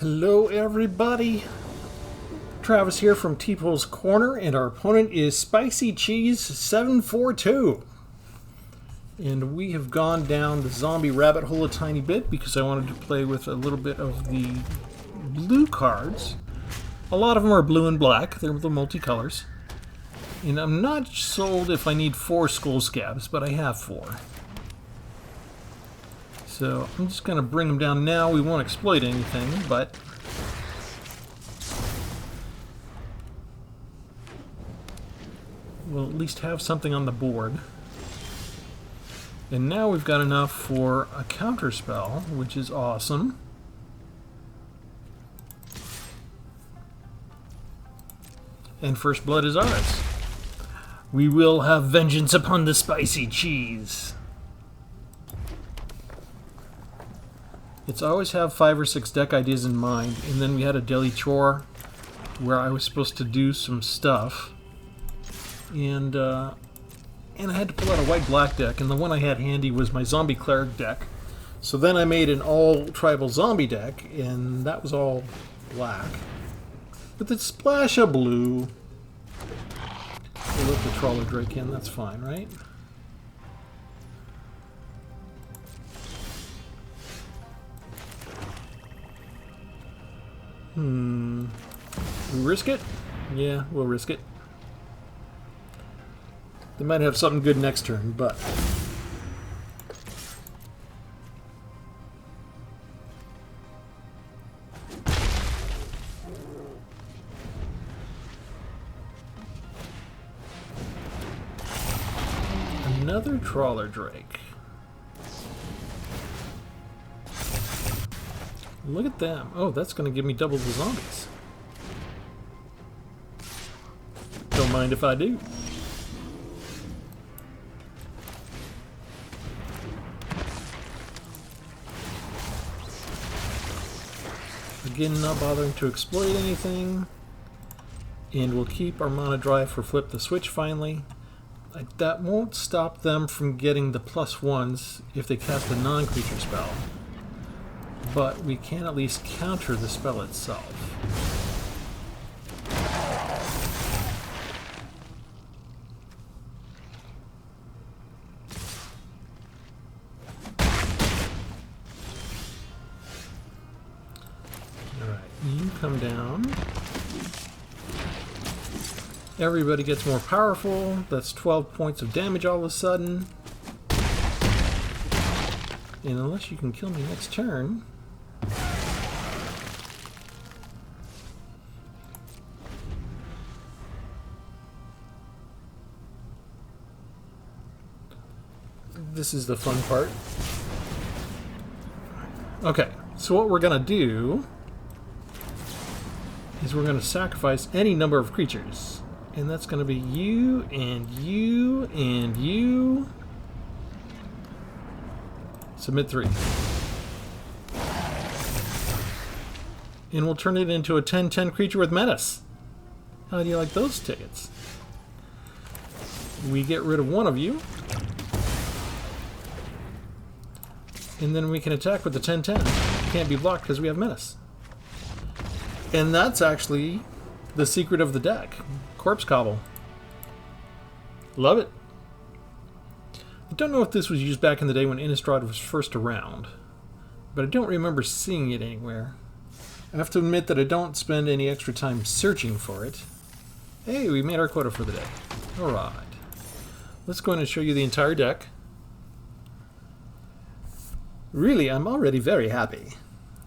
Hello everybody, Travis here from Tpull's Corner, and our opponent is Spicy Cheese 742. And we have gone down the zombie rabbit hole a tiny bit because I wanted to play with a little bit of the blue cards. A lot of them are blue and black, they're the multicolors. And I'm not sold if I need 4 skull scabs, but I have 4. So I'm just going to bring them down now. We won't exploit anything, but we'll at least have something on the board. And now we've got enough for a counter spell, which is awesome. And first blood is ours. We will have vengeance upon the spicy cheese. It's always have 5 or 6 deck ideas in mind, and then we had a daily chore where I was supposed to do some stuff, and I had to pull out a white-black deck, and the one I had handy was my zombie cleric deck. So then I made an all-tribal zombie deck, and that was all black with a splash of blue. We'll let the Trawler Drake in, that's fine, right? We risk it? Yeah, we'll risk it. They might have something good next turn, but another Trawler Drake. Look at them. Oh, that's going to give me double the zombies. Don't mind if I do. Again, not bothering to exploit anything. And we'll keep our mana dry for Flip the Switch finally. That won't stop them from getting the +1s if they cast a non-creature spell. But we can at least counter the spell itself. Alright, you come down. Everybody gets more powerful. That's 12 points of damage all of a sudden. And unless you can kill me next turn, this is the fun part. Okay, so what we're going to do is we're going to sacrifice any number of creatures. And that's going to be you, and you, and you. Submit 3. And we'll turn it into a 10/10 creature with menace. How do you like those tickets? We get rid of one of you. And then we can attack with the 10/10. Can't be blocked because we have menace. And that's actually the secret of the deck. Corpse Cobble. Love it. I don't know if this was used back in the day when Innistrad was first around, but I don't remember seeing it anywhere. I have to admit that I don't spend any extra time searching for it. Hey, we made our quota for the day. Alright. Let's go in and show you the entire deck. Really, I'm already very happy.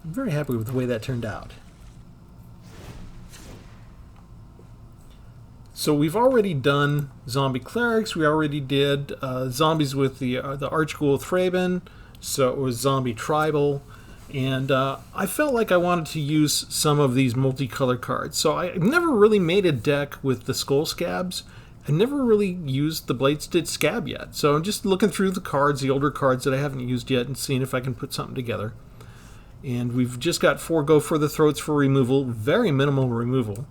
I'm very happy with the way that turned out. So we've already done zombie clerics. We already did zombies with the Archghoul Thraben. So it was zombie tribal, and I felt like I wanted to use some of these multicolored cards. So I never really made a deck with the skull scabs. I never really used the Blade Stitch scab yet. So I'm just looking through the cards, the older cards that I haven't used yet, and seeing if I can put something together. And we've just got 4 Go for the Throats for removal, very minimal removal.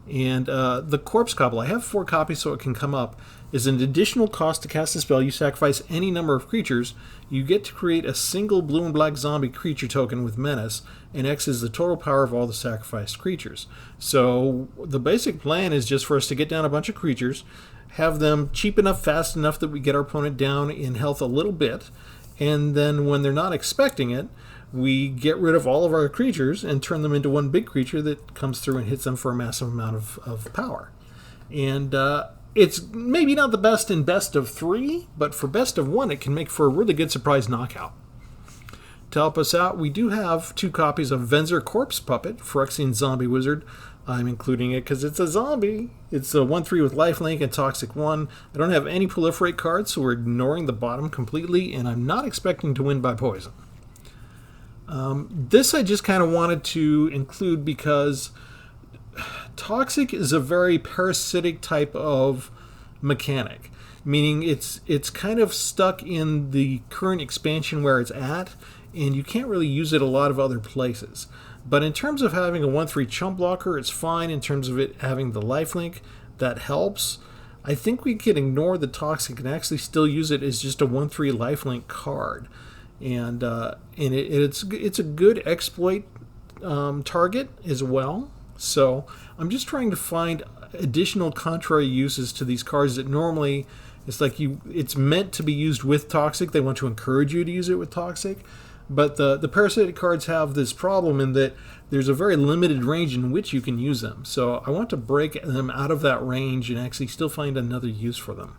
And the Corpse Cobble, I have 4 copies so it can come up, is an additional cost to cast a spell. You sacrifice any number of creatures. You get to create a single blue and black zombie creature token with Menace, and X is the total power of all the sacrificed creatures. So the basic plan is just for us to get down a bunch of creatures, have them cheap enough, fast enough that we get our opponent down in health a little bit, and then when they're not expecting it, we get rid of all of our creatures and turn them into one big creature that comes through and hits them for a massive amount of power. And it's maybe not the best in best of 3, but for best of 1, it can make for a really good surprise knockout. To help us out, we do have 2 copies of Venser Corpse Puppet, Phyrexian Zombie Wizard. I'm including it because it's a zombie. It's a 1/3 with lifelink and Toxic 1. I don't have any proliferate cards, so we're ignoring the bottom completely, and I'm not expecting to win by poison. This I just kind of wanted to include because Toxic is a very parasitic type of mechanic, meaning it's kind of stuck in the current expansion where it's at, and you can't really use it a lot of other places. But in terms of having a 1/3 chump blocker, it's fine. In terms of it having the lifelink, that helps. I think we can ignore the Toxic and actually still use it as just a 1/3 lifelink card. And it's a good exploit target as well. So I'm just trying to find additional contrary uses to these cards that normally it's meant to be used with Toxic. They want to encourage you to use it with Toxic. But the parasitic cards have this problem in that there's a very limited range in which you can use them. So I want to break them out of that range and actually still find another use for them.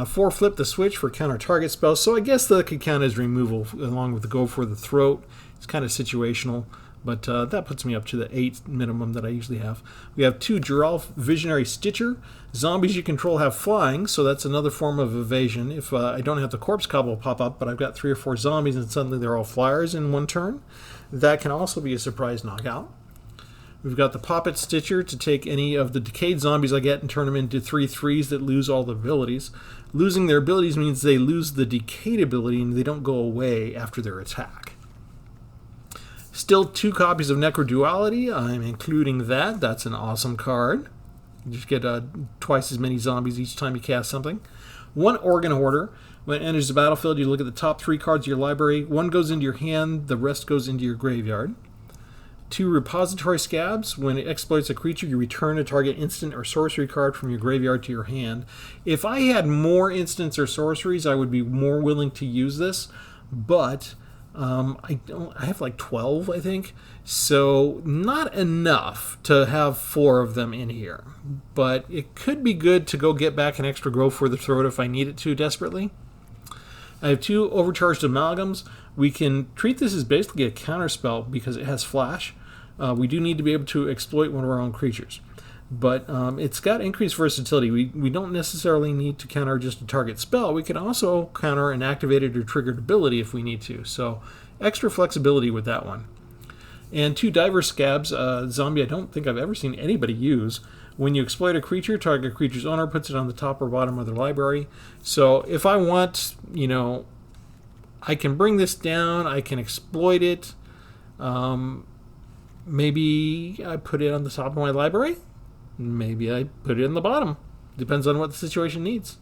4 Flip the Switch for counter target spells. So I guess that could count as removal along with the Go for the Throat. It's kind of situational, but that puts me up to the 8 minimum that I usually have. We have 2 Geralf Visionary Stitcher. Zombies you control have flying, so that's another form of evasion. If I don't have the Corpse Cobble pop up, but I've got 3 or 4 zombies and suddenly they're all flyers in one turn, that can also be a surprise knockout. We've got the Poppet Stitcher to take any of the decayed zombies I get and turn them into 3/3s that lose all the abilities. Losing their abilities means they lose the decayed ability and they don't go away after their attack. Still 2 copies of Necroduality. I'm including that. That's an awesome card. You just get twice as many zombies each time you cast something. 1 Organ Hoarder. When it enters the battlefield, you look at the top 3 cards of your library. 1 goes into your hand, the rest goes into your graveyard. 2 Repository Scabs. When it exploits a creature, you return a target instant or sorcery card from your graveyard to your hand. If I had more instants or sorceries, I would be more willing to use this, but I have like 12, I think, so not enough to have 4 of them in here. But it could be good to go get back an extra Go for the Throat if I need it to desperately. I have 2 Overcharged Amalgams. We can treat this as basically a counterspell because it has flash. We do need to be able to exploit one of our own creatures. But it's got increased versatility. We don't necessarily need to counter just a target spell. We can also counter an activated or triggered ability if we need to. So extra flexibility with that one. And 2 Diver Scabs. Zombie I don't think I've ever seen anybody use. When you exploit a creature, target creature's owner puts it on the top or bottom of their library. So if I want, I can bring this down. I can exploit it. Maybe I put it on the top of my library. Maybe I put it in the bottom. Depends on what the situation needs.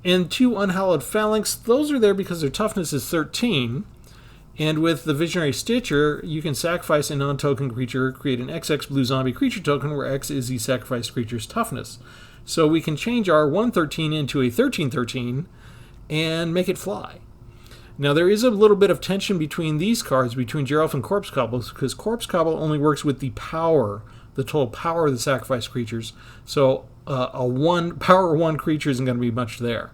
And 2 Unhallowed Phalanx. Those are there because their toughness is 13. And with the Visionary Stitcher, you can sacrifice a non-token creature, create an XX blue zombie creature token where X is the sacrificed creature's toughness. So we can change our 1/13 into a 13/13 and make it fly. Now there is a little bit of tension between these cards, between Geralf and Corpse Cobble, because Corpse Cobble only works with the power, the total power of the sacrificed creatures. So a power 1 creature isn't going to be much there.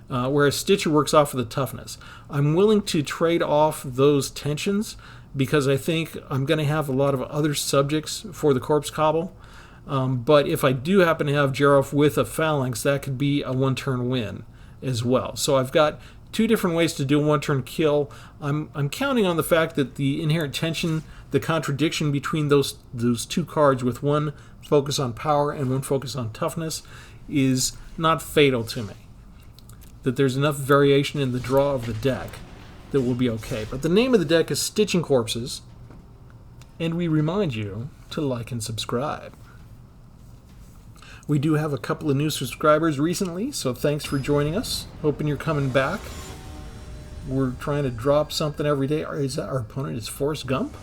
Whereas Stitcher works off of the toughness. I'm willing to trade off those tensions because I think I'm going to have a lot of other subjects for the Corpse Cobble. But if I do happen to have Geralf with a Phalanx, that could be a 1-turn win as well. So I've got 2 different ways to do a 1-turn kill. I'm counting on the fact that the inherent tension, the contradiction between those 2 cards with 1 focus on power and 1 focus on toughness is not fatal to me. That there's enough variation in the draw of the deck that will be okay. But the name of the deck is Stitching Corpses, and we remind you to like and subscribe. We do have a couple of new subscribers recently, so thanks for joining us. Hoping you're coming back. We're trying to drop something every day. Is that our opponent is Forrest Gump?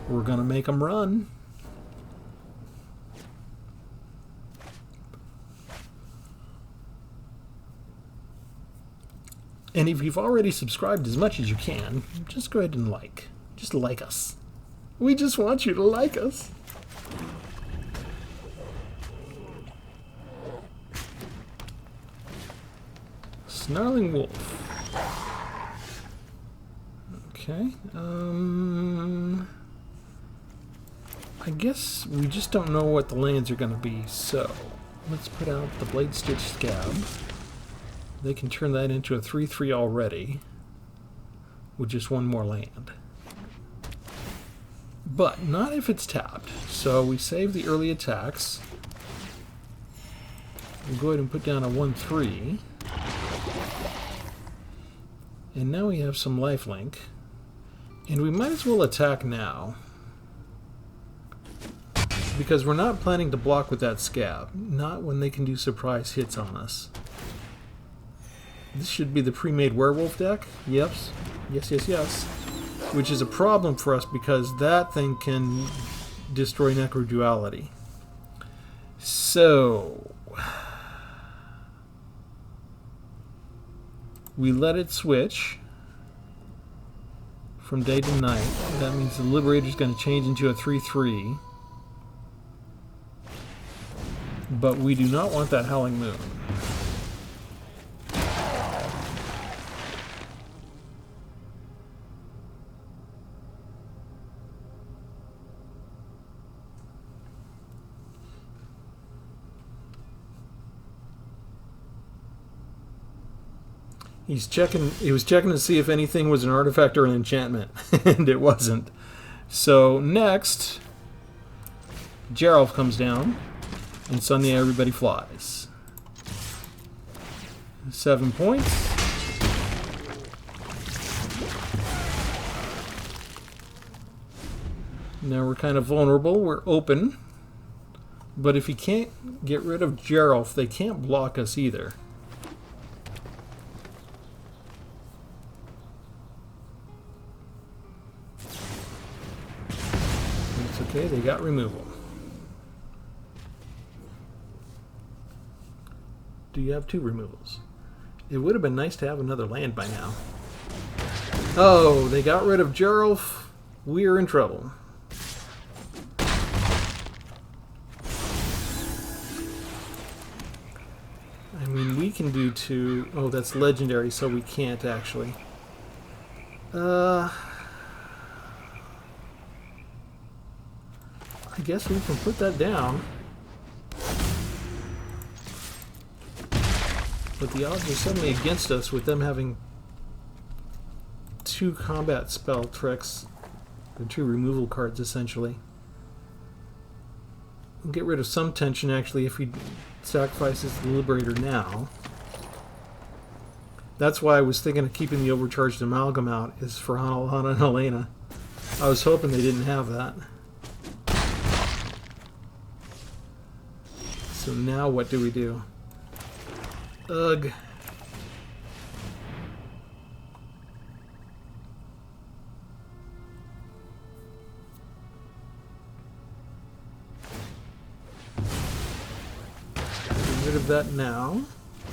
We're going to make them run. And if you've already subscribed as much as you can, just go ahead and like. Just like us. We just want you to like us. Snarling Wolf. Okay. I guess we just don't know what the lands are going to be, so let's put out the Blade Stitch Scab. They can turn that into a 3/3 already with just one more land. But not if it's tapped. So we save the early attacks. We'll go ahead and put down a 1/3. And now we have some lifelink. And we might as well attack now. Because we're not planning to block with that scab. Not when they can do surprise hits on us. This should be the pre-made werewolf deck. Yep. Yes, yes, yes. Which is a problem for us because that thing can destroy Necroduality. So we let it switch from day to night. That means the Liberator is going to change into a 3/3. But we do not want that Howling Moon. He was checking to see if anything was an artifact or an enchantment, and it wasn't. So next, Geralf comes down, and suddenly everybody flies. 7 points. Now we're kind of vulnerable. We're open. But if he can't get rid of Geralf, they can't block us either. Okay, they got removal. Do you have 2 removals? It would have been nice to have another land by now. Oh, they got rid of Geralf. We're in trouble. I mean, we can do 2. Oh, that's legendary, so we can't actually. I guess we can put that down. But the odds are suddenly against us with them having 2 combat spell tricks, or 2 removal cards essentially. We'll get rid of some tension actually if he sacrifices the Liberator now. That's why I was thinking of keeping the Overcharged Amalgam out, is for Hana and Helena. I was hoping they didn't have that. So now what do we do? Ugh. Get rid of that now.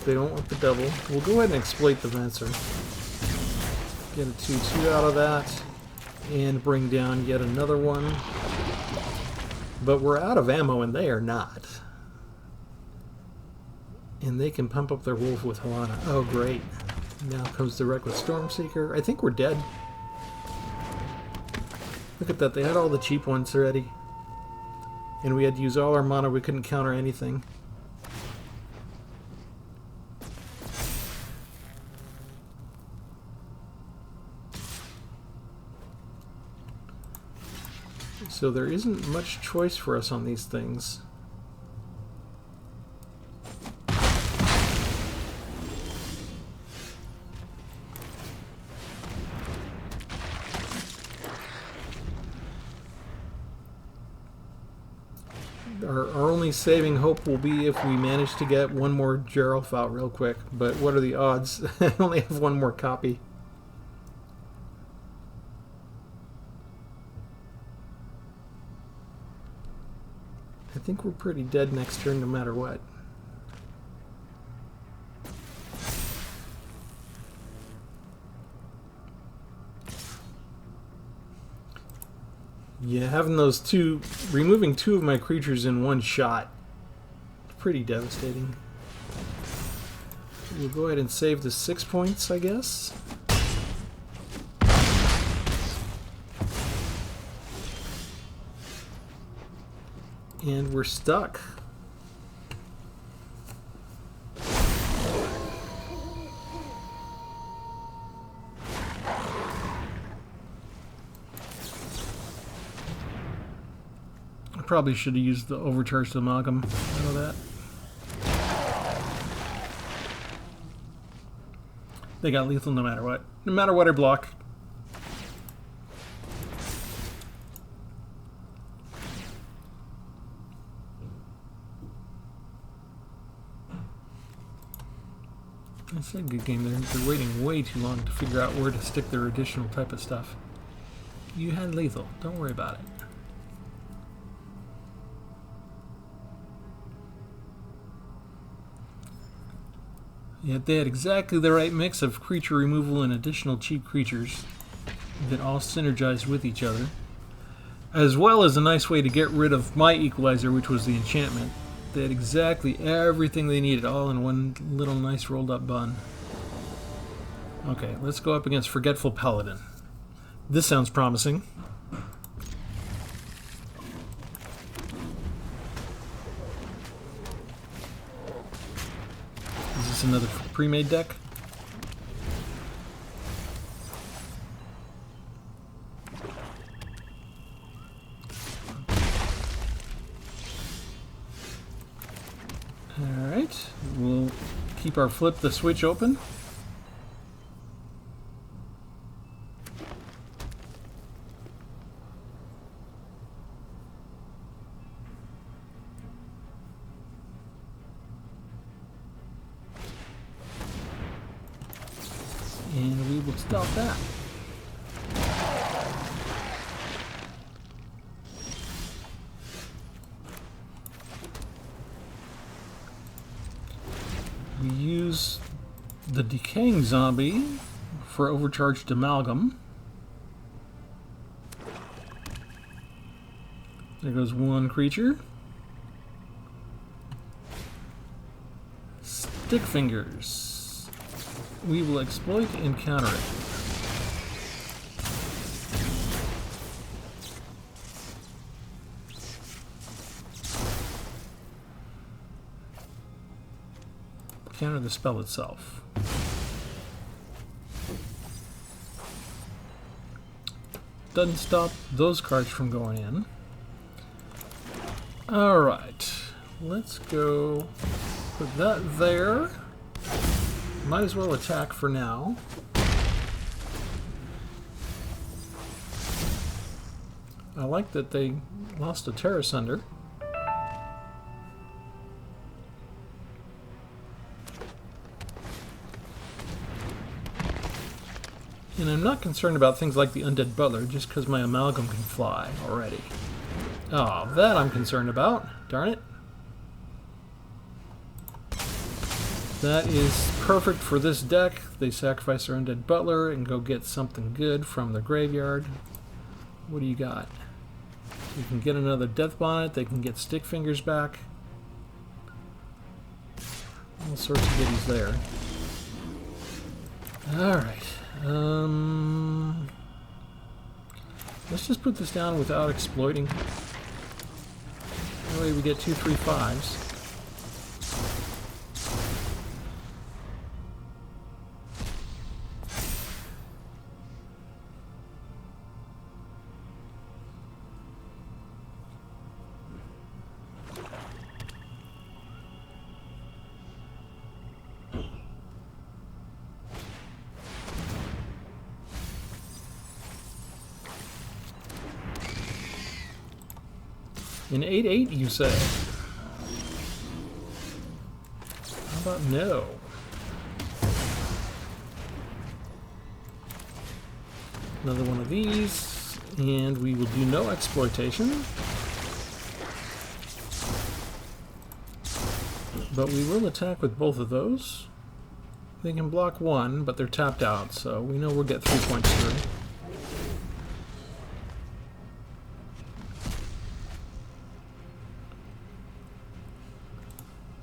They don't want the double. We'll go ahead and exploit the Venser. Get a 2/2 out of that. And bring down yet another one. But we're out of ammo and they are not. And they can pump up their wolf with Helena. Oh, great. Now comes the Reckless Stormseeker. I think we're dead. Look at that. They had all the cheap ones already. And we had to use all our mana. We couldn't counter anything. So there isn't much choice for us on these things. our only saving hope will be if we manage to get one more Geralf out real quick. But what are the odds? I only have one more copy. I think we're pretty dead next turn no matter what. Yeah, having those two, removing two of my creatures in one shot, pretty devastating. We'll go ahead and save the 6 points, I guess. And we're stuck. Probably should have used the overcharged amalgam. I know that. They got lethal no matter what. No matter what I block. It's a good game. They're waiting way too long to figure out where to stick their additional type of stuff. You had lethal. Don't worry about it. Yet they had exactly the right mix of creature removal and additional cheap creatures that all synergized with each other, as well as a nice way to get rid of my equalizer, which was the enchantment. They had exactly everything they needed, all in one little nice rolled up bun. Okay, let's go up against Forgetful Paladin. This sounds promising. Another pre-made deck. Alright, we'll keep our flip the switch open. And we will stop that. We use the Decaying Zombie for overcharged amalgam. There goes one creature. Stick Fingers. We will exploit and counter it. Counter the spell itself. Doesn't stop those cards from going in. Alright, let's go put that there. Might as well attack for now. I like that they lost a Terra Sunder. And I'm not concerned about things like the Undead Butler just because my amalgam can fly already. Oh, that I'm concerned about. Darn it. That is perfect for this deck. They sacrifice their Undead Butler and go get something good from the graveyard. What do you got? You can get another Death Bonnet. They can get Stick Fingers back. All sorts of goodies there. Alright. Let's just put this down without exploiting. That way we get 2, 3, 5s. An 8/8, you say? How about no? Another one of these, and we will do no exploitation. But we will attack with both of those. They can block one, but they're tapped out, so we know we'll get 3 points through.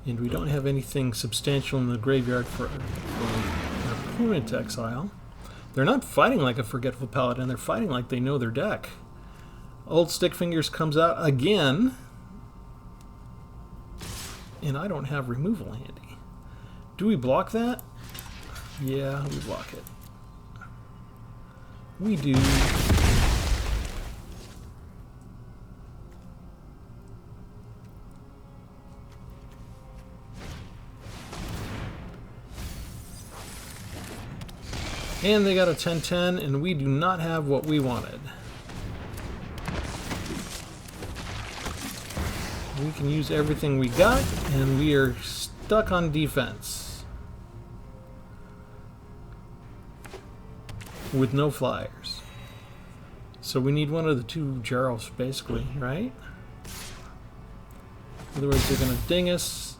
And we don't have anything substantial in the graveyard for our opponent to exile. They're not fighting like a Forgetful Paladin, they're fighting like they know their deck. Old Stick Fingers comes out again. And I don't have removal handy. Do we block that? Yeah, we block it. We do. And they got a 10/10, and we do not have what we wanted. We can use everything we got, and we are stuck on defense. With no flyers. So we need one of the two Geralds, basically, right? Otherwise they're going to ding us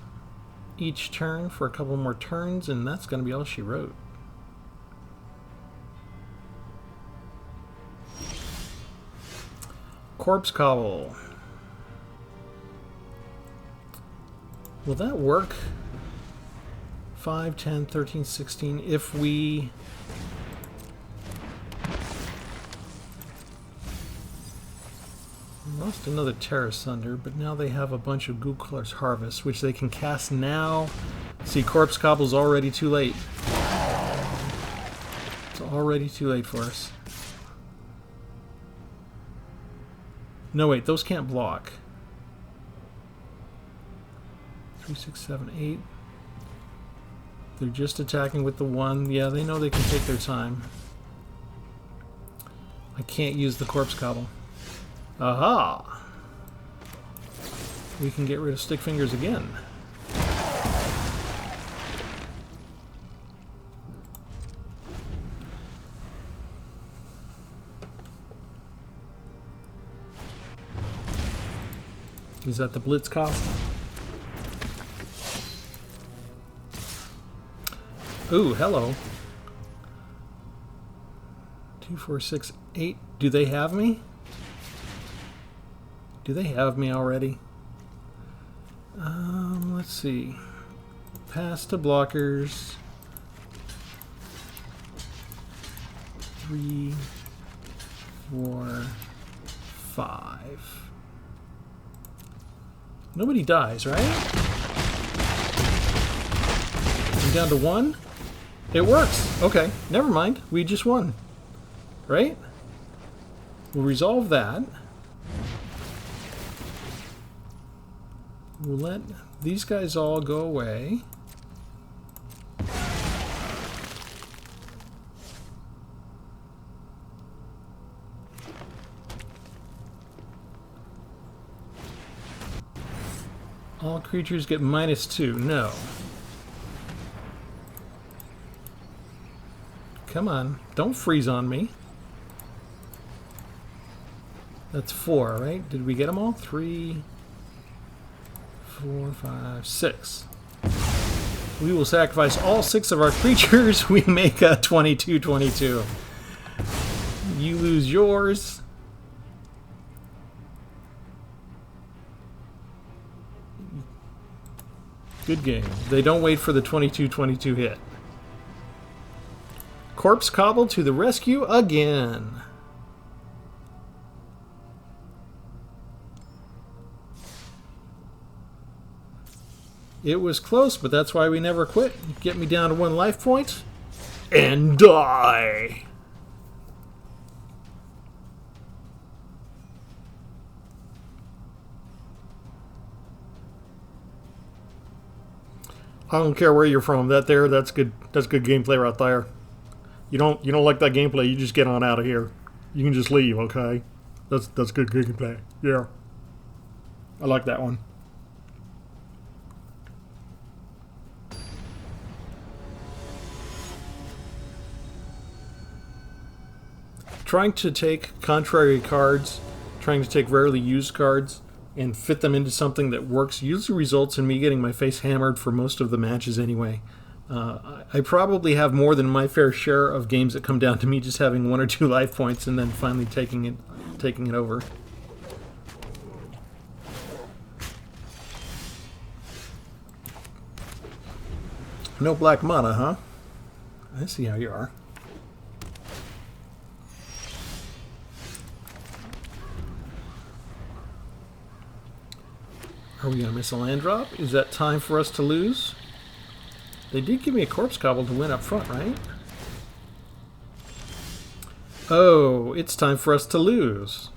each turn for a couple more turns, and that's going to be all she wrote. Corpse Cobble. Will that work? 5, 10, 13, 16. If we... lost another Terra Sunder, but now they have a bunch of Googler's Harvest, which they can cast now. See, Corpse Cobble's already too late. It's already too late for us. No, wait, those can't block. 3, 6, 7, 8. They're just attacking with the 1. Yeah, they know they can take their time. I can't use the Corpse Cobble. Aha! We can get rid of Stick Fingers again. Is that the Blitz cost? Ooh, hello. 2, 4, 6, 8. Do they have me? Do they have me already? Let's see. Pass to blockers. 3, 4, 5. Nobody dies, right? I'm down to 1. It works. Okay, never mind. We just won. Right? We'll resolve that. We'll let these guys all go away. All creatures get -2. No. Come on. Don't freeze on me. That's 4, right? Did we get them all? 3, 4, 5, 6. We will sacrifice all 6 of our creatures. We make a 22-22. You lose yours. Good game. They don't wait for the 22-22 hit. Corpse Cobble to the rescue again. It was close, but that's why we never quit. Get me down to 1 life point and die. I don't care where you're from. That's good. That's good gameplay right there. You don't like that gameplay, you just get on out of here. You can just leave, okay? That's good gameplay. Yeah. I like that one. Trying to take contrary cards, trying to take rarely used cards, and fit them into something that works usually results in me getting my face hammered for most of the matches anyway. I probably have more than my fair share of games that come down to me just having 1 or 2 life points and then finally taking it over. No black mana, huh? I see how you are. Are we going to miss a land drop? Is that time for us to lose? They did give me a corpse cobble to win up front, right? Oh, it's time for us to lose.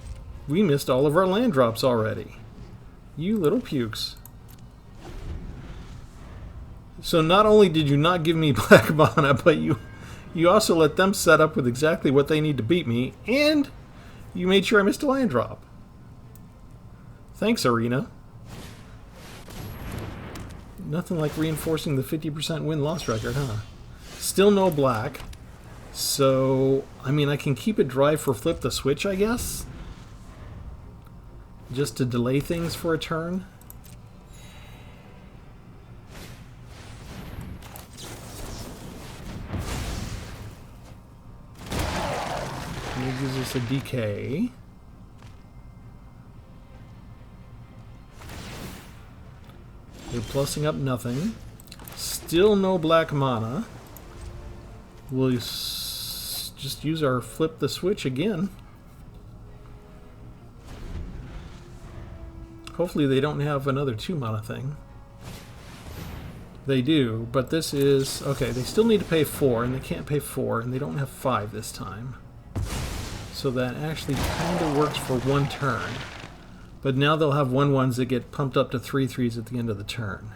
We missed all of our land drops already. You little pukes. So not only did you not give me black mana, but you also let them set up with exactly what they need to beat me, and you made sure I missed a land drop. Thanks, Arena. Nothing like reinforcing the 50% win-loss record, huh? Still no black. So, I mean, I can keep it dry for flip the switch, I guess? Just to delay things for a turn. And it gives us a decay. They're plussing up nothing. Still no black mana. We'll just use our flip the switch again. Hopefully they don't have another 2 mana thing. They do, but this is... Okay, they still need to pay 4, and they can't pay 4, and they don't have 5 this time. So that actually kind of works for 1 turn. But now they'll have 1/1s that get pumped up to 3/3s at the end of the turn.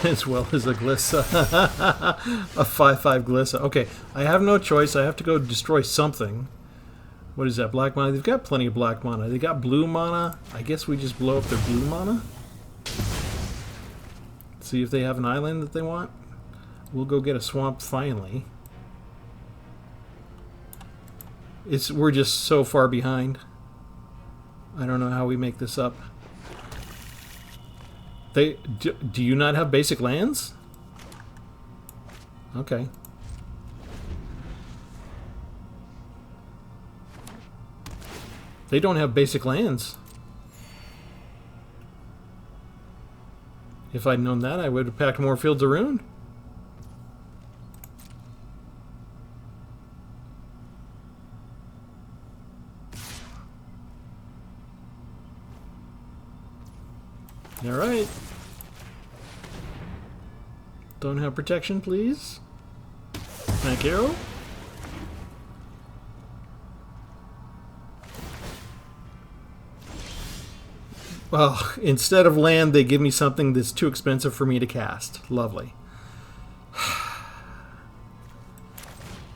As well as a Glissa. A 5/5 Glissa. Okay, I have no choice. I have to go destroy something. What is that? Black mana? They've got plenty of black mana. They got blue mana. I guess we just blow up their blue mana. See if they have an island that they want. We'll go get a swamp finally. We're just so far behind. I don't know how we make this up. Do you not have basic lands? Okay. They don't have basic lands. If I'd known that, I would have packed more Fields of Ruin. All right. Don't have protection, please. Thank you. Well, instead of land, they give me something that's too expensive for me to cast. Lovely.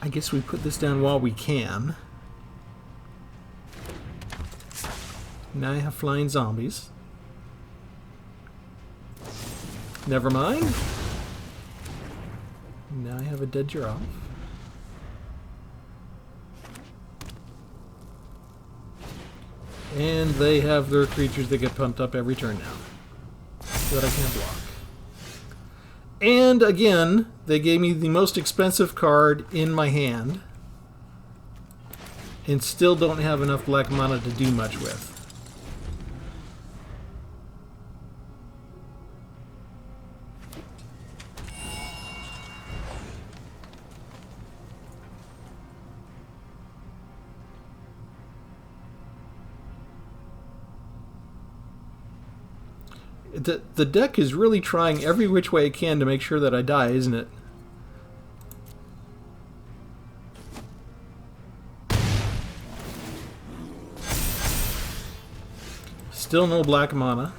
I guess we put this down while we can. Now I have flying zombies. Never mind. Now I have a dead giraffe. And they have their creatures that get pumped up every turn now. That I can't block. And again, they gave me the most expensive card in my hand. And still don't have enough black mana to do much with. The deck is really trying every which way it can to make sure that I die, isn't it? Still no black mana.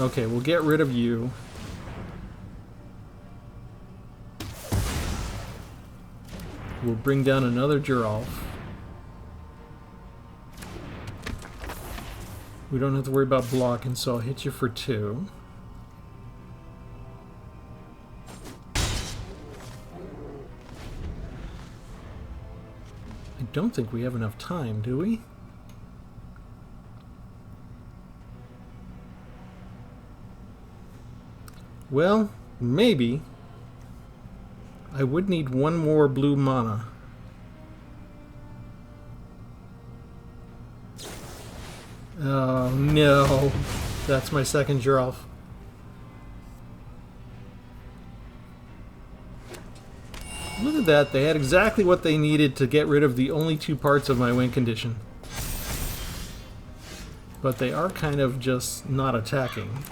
Okay, we'll get rid of you. We'll bring down another giraffe. We don't have to worry about blocking, so I'll hit you for 2. I don't think we have enough time, do we? Well, maybe. I would need 1 more blue mana. Oh no, that's my second draw. Look at that, they had exactly what they needed to get rid of the only 2 parts of my win condition. But they are kind of just not attacking.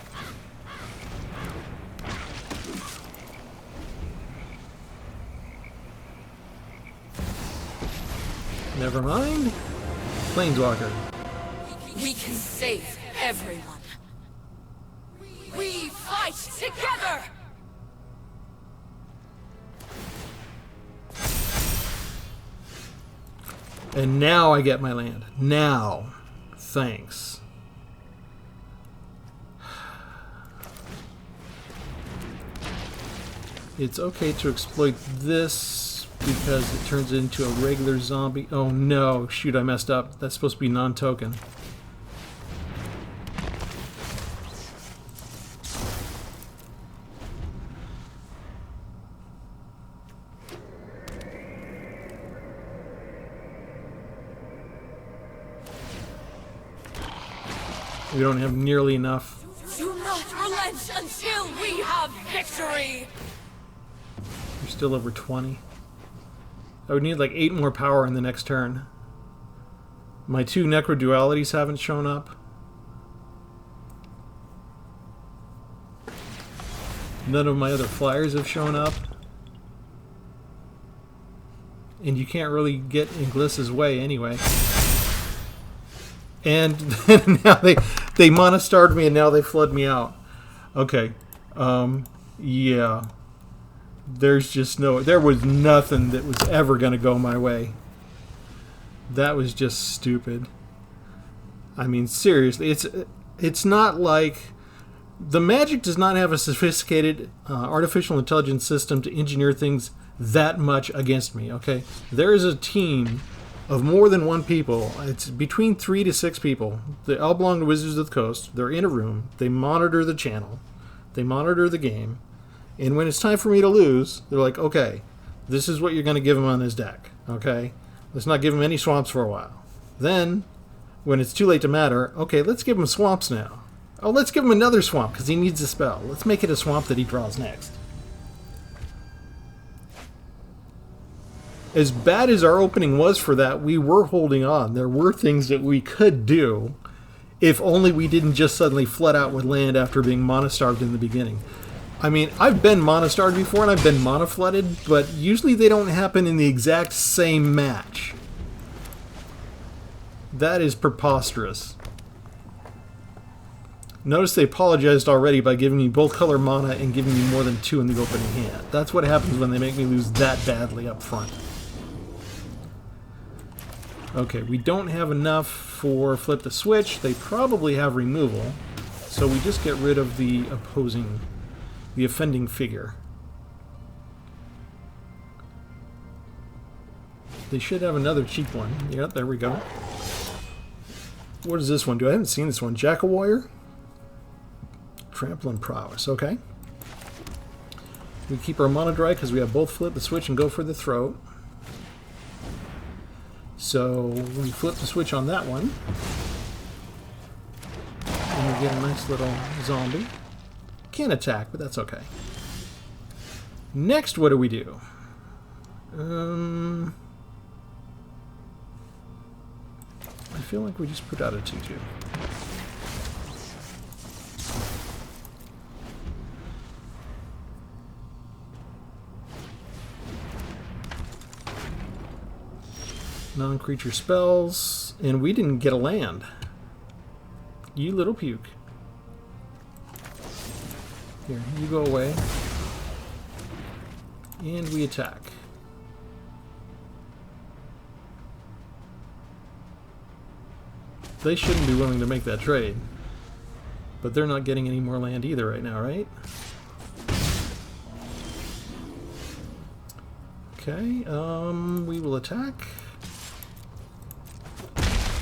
Never mind. Planeswalker. We can save everyone. We fight together! And now I get my land. Now. Thanks. It's okay to exploit this because it turns into a regular zombie. Oh no, shoot, I messed up. That's supposed to be non-token. We don't have nearly enough. Do not relent until we have victory! You're still over 20. I would need like 8 more power in the next turn. My 2 Necro Dualities haven't shown up. None of my other flyers have shown up. And you can't really get in Gliss's way anyway. And now they mono-starred me and now they flood me out. Okay. Yeah. There's just there was nothing that was ever going to go my way. That was just stupid. I mean, seriously, it's not like... The Magic does not have a sophisticated artificial intelligence system to engineer things that much against me, okay? There is a team of more than 1 people. It's between 3 to 6 people. They all belong to Wizards of the Coast. They're in a room. They monitor the channel. They monitor the game. And when it's time for me to lose, they're like, okay, this is what you're going to give him on his deck, okay? Let's not give him any swamps for a while. Then, when it's too late to matter, okay, let's give him swamps now. Oh, let's give him another swamp because he needs a spell. Let's make it a swamp that he draws next. As bad as our opening was for that, we were holding on. There were things that we could do if only we didn't just suddenly flood out with land after being mono-starved in the beginning. I mean, I've been mono-starved before and I've been mono-flooded, but usually they don't happen in the exact same match. That is preposterous. Notice they apologized already by giving me both color mana and giving me more than 2 in the opening hand. That's what happens when they make me lose that badly up front. Okay, we don't have enough for Flip the Switch. They probably have removal, so we just get rid of the offending figure. They should have another cheap one. Yep, there we go. What is this one? I haven't seen this one. Jackal Warrior? Trample and Prowess, okay. We keep our mana dry because we have both Flip the Switch and Go for the Throat. So we flip the switch on that one. And we get a nice little zombie. Can't attack, but that's okay. Next, what do we do? I feel like we just put out a 2/2. Non-creature spells, and we didn't get a land. You little puke. Here, you go away. And we attack. they shouldn't be willing to make that trade. But they're not getting any more land either right now, right? Okay, we will attack.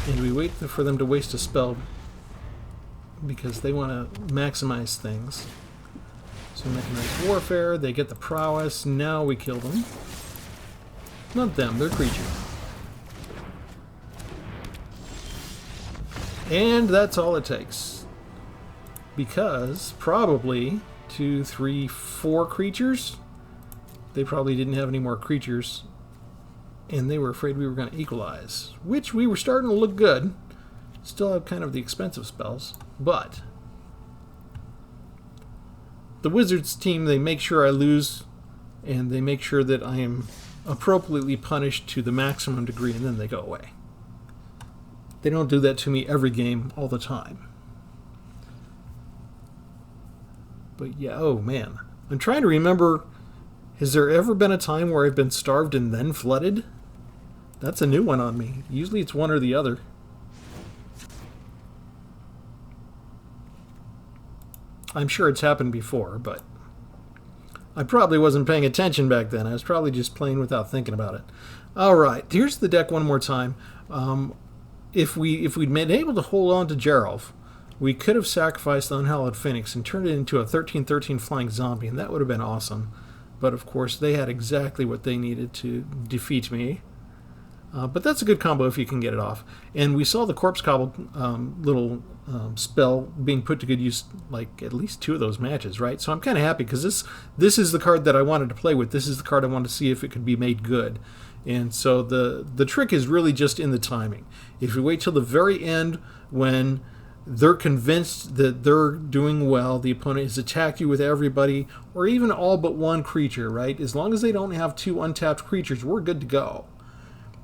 And we wait for them to waste a spell because they want to maximize things. So mechanized warfare, they get the prowess, now we kill them. Not them, they're creatures. And that's all it takes. Because probably 2, 3, 4 creatures. They probably didn't have any more creatures. And they were afraid we were going to equalize. Which we were starting to look good. Still have kind of the expensive spells. But the Wizards team, they make sure I lose. And they make sure that I am appropriately punished to the maximum degree. And then they go away. They don't do that to me every game all the time. But yeah, oh man. I'm trying to remember, has there ever been a time where I've been starved and then flooded? That's a new one on me. Usually it's one or the other. I'm sure it's happened before, but I probably wasn't paying attention back then. I was probably just playing without thinking about it. Alright, here's the deck one more time. If we'd been able to hold on to Geralf, we could have sacrificed the Unhallowed Phoenix and turned it into a 13/13 flying zombie, and that would have been awesome. But of course, they had exactly what they needed to defeat me. But that's a good combo if you can get it off. And we saw the Corpse Cobble little spell being put to good use, like at least 2 of those matches, right? So I'm kind of happy because this is the card that I wanted to play with. This is the card I wanted to see if it could be made good. And so the trick is really just in the timing. If you wait till the very end when they're convinced that they're doing well, the opponent has attacked you with everybody, or even all but 1 creature, right? As long as they don't have 2 untapped creatures, we're good to go.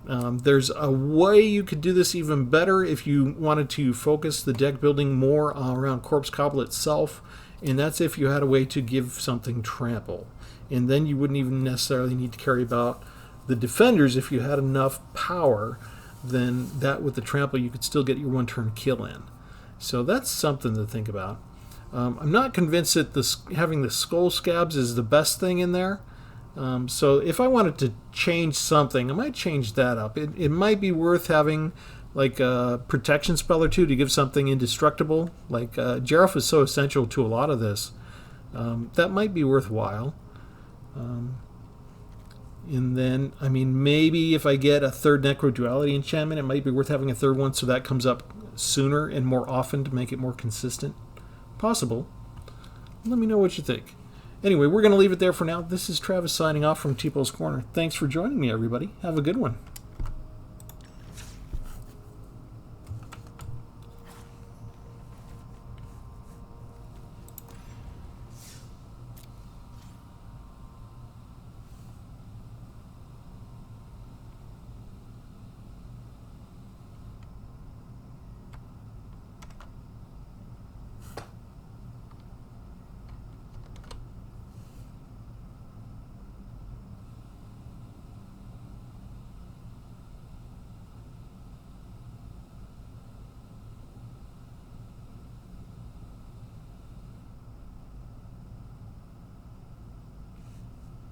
There's a way you could do this even better if you wanted to focus the deck building more around Corpse Cobble itself, and that's if you had a way to give something trample. And then you wouldn't even necessarily need to carry about the defenders. If you had enough power, then that with the trample you could still get your 1-turn kill in. So that's something to think about. I'm not convinced that having the skull scabs is the best thing in there. So if I wanted to change something, I might change that up. It might be worth having like a protection spell or 2 to give something indestructible. Like Geralf is so essential to a lot of this. That might be worthwhile. And then, I mean, maybe if I get a 3rd Necroduality enchantment, it might be worth having a 3rd one so that comes up sooner and more often to make it more consistent. Possible. Let me know what you think. Anyway, we're going to leave it there for now. This is Travis signing off from Tpull's Corner. Thanks for joining me, everybody. Have a good one.